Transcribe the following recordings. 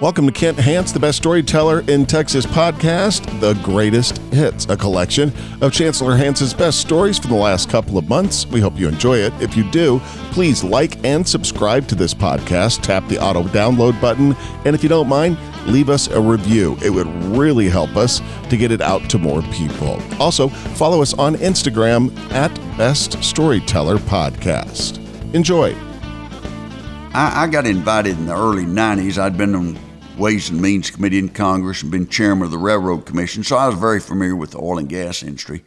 Welcome to Kent Hance, the best storyteller in Texas podcast, The Greatest Hits, a collection of Chancellor Hance's best stories from the last couple of months. We hope you enjoy it. If you do, please like and subscribe to this podcast. Tap the auto download button. And if you don't mind, leave us a review. It would really help us to get it out to more people. Also, follow us on Instagram at Best Storyteller Podcast. Enjoy. I got invited in the early 90s. I'd been on Ways and Means Committee in Congress and been chairman of the Railroad Commission, so I was very familiar with the oil and gas industry.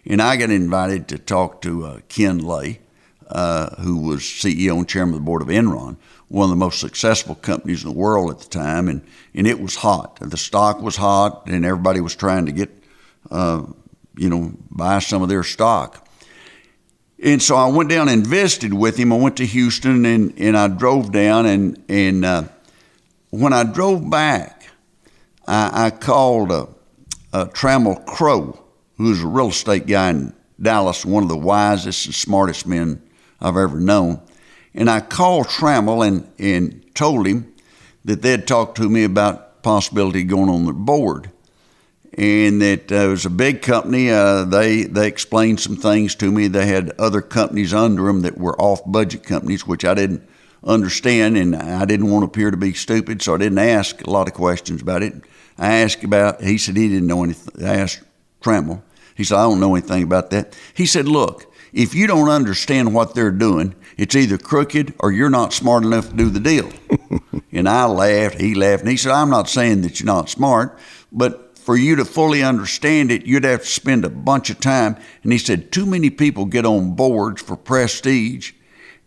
And I got invited to talk to Ken Lay, who was CEO and chairman of the board of Enron, one of the most successful companies in the world at the time, and it was hot. The stock was hot, and everybody was trying to get, buy some of their stock. And so I went down and visited with him. I went to Houston, and I drove down, and when I drove back, I called Trammell Crow, who's a real estate guy in Dallas, one of the wisest and smartest men I've ever known. And I called Trammell and told him that they'd talked to me about possibility of going on their board. And that it was a big company. They explained some things to me. They had other companies under them that were off-budget companies, which I didn't understand, and I didn't want to appear to be stupid, so I didn't ask a lot of questions about it. I asked about, he said he didn't know anything. I asked Trammell. He said, I don't know anything about that. He said, look, if you don't understand what they're doing, it's either crooked or you're not smart enough to do the deal. And I laughed, he laughed, and he said, I'm not saying that you're not smart, but for you to fully understand it, you'd have to spend a bunch of time. And he said, too many people get on boards for prestige,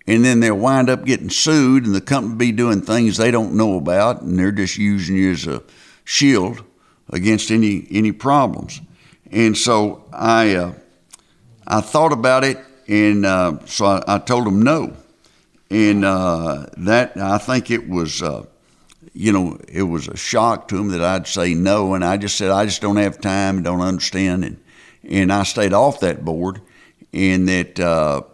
and then they'll wind up getting sued, and the company be doing things they don't know about, and they're just using you as a shield against any problems. And so I thought about it, and so I told him no. And that, I think it was, it was a shock to him that I'd say no, and I just said, I just don't have time and don't understand, and I stayed off that board, and that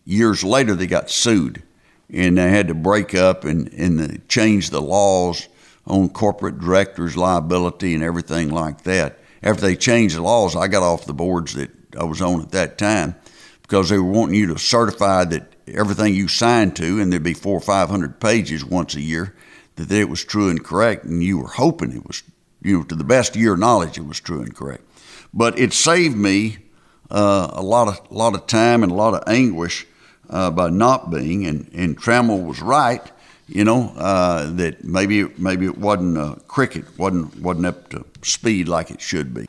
years later, they got sued, and they had to break up and they changed the laws on corporate directors' liability and everything like that. After they changed the laws, I got off the boards that I was on at that time because they were wanting you to certify that everything you signed to, and there'd be 400 or 500 pages once a year, that it was true and correct, and you were hoping it was, to the best of your knowledge, it was true and correct. But it saved me a lot of time and a lot of anguish by not being, and Trammell was right, that maybe it wasn't cricket, wasn't up to speed like it should be.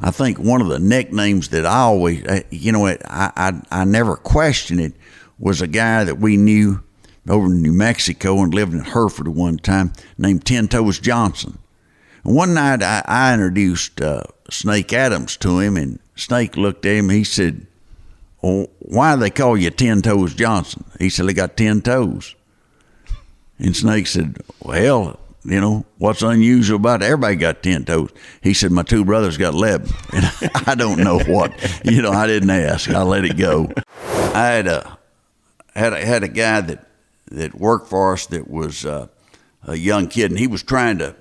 I think one of the nicknames that I always, I never questioned it, was a guy that we knew over in New Mexico and lived in Hereford at one time, named Tintoes Johnson. And one night I introduced Snake Adams to him, and Snake looked at him, he said, well, why do they call you Tintoes Johnson? He said, they got 10 toes. And Snake said, well, what's unusual about it? Everybody got 10 toes. He said, my two brothers got 11. And I don't know what, I didn't ask. I let it go. I had a guy that worked for us that was a young kid, and he was trying to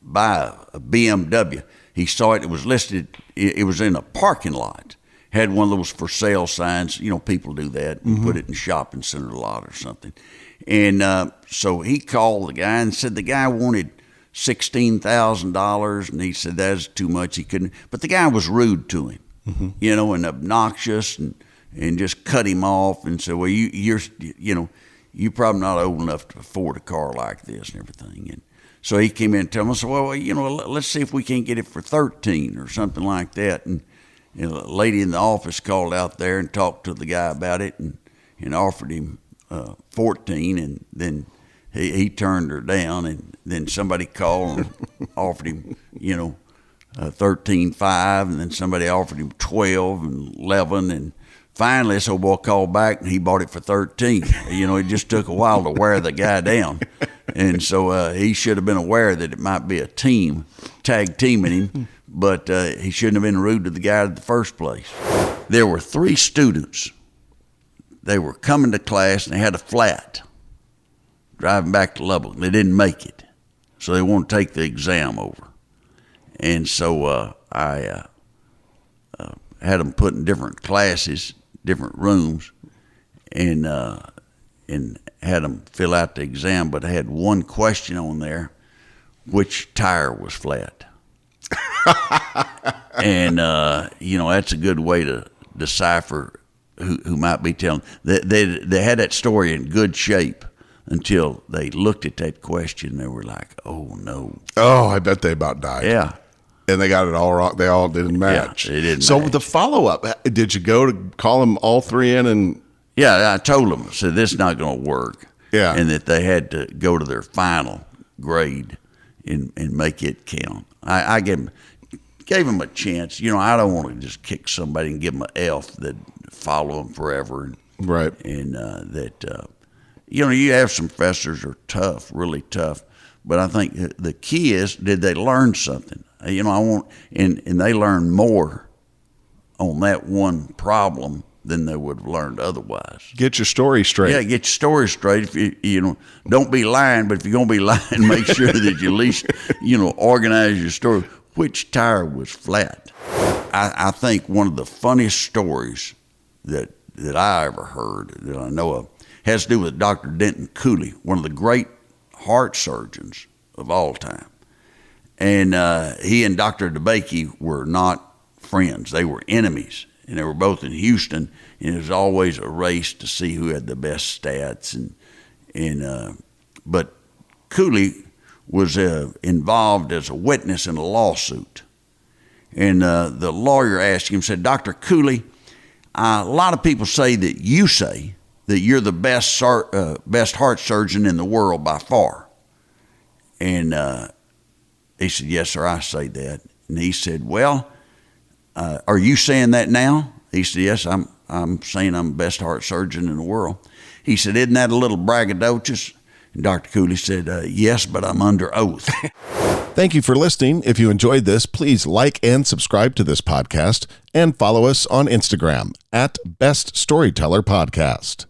buy a BMW. He saw it was listed, it was in a parking lot. Had one of those for sale signs, people do that, and put it in the shopping center lot or something. And so he called the guy and said the guy wanted $16,000, and he said that's too much, he couldn't. But the guy was rude to him, and obnoxious, and just cut him off and said, well, you're probably not old enough to afford a car like this and everything. And so he came in and told me, I said, well, let's see if we can't get it for 13 or something like that. And a lady in the office called out there and talked to the guy about it and offered him 14, and then he turned her down, and then somebody called and offered him, 13.5, and then somebody offered him 12 and 11, and finally this old boy called back and he bought it for 13. It just took a while to wear the guy down, and so he should have been aware that it might be a tag teaming him. But he shouldn't have been rude to the guy in the first place. There were 3 students. They were coming to class, and they had a flat driving back to Lubbock. They didn't make it. so they want to take the exam over. And so I had them put in different classes, different rooms, and had them fill out the exam. But I had one question on there: which tire was flat? And that's a good way to decipher who might be telling. They had that story in good shape until they looked at that question. They were like, "Oh no!" Oh, I bet they about died. Yeah. And they got it all wrong. They all didn't match. Yeah, they didn't so match. The follow-up, did you go to call them all three in? And Yeah, I told them, I said, this is not going to work. Yeah. And that they had to go to their final grade and make it count. I gave them a chance. I don't want to just kick somebody and give them an F that follow them forever. Right. And you have some professors are tough, really tough. But I think the key is, did they learn something? I want, and they learn more on that one problem than they would have learned otherwise. Get your story straight. Yeah, get your story straight. If you don't be lying, but if you're gonna be lying, make sure that you at least organize your story. Which tire was flat? I think one of the funniest stories that I ever heard, that I know of, has to do with Dr. Denton Cooley, one of the great heart surgeons of all time. And he and Dr. DeBakey were not friends. They were enemies. And they were both in Houston. And it was always a race to see who had the best stats. But Cooley was involved as a witness in a lawsuit. And the lawyer asked him, said, Dr. Cooley, a lot of people say that you're the best heart surgeon in the world by far. And he said, yes, sir, I say that. And he said, well, are you saying that now? He said, yes, I'm saying I'm the best heart surgeon in the world. He said, isn't that a little braggadocious? And Dr. Cooley said, yes, but I'm under oath. Thank you for listening. If you enjoyed this, please like and subscribe to this podcast and follow us on Instagram @Best Storyteller Podcast.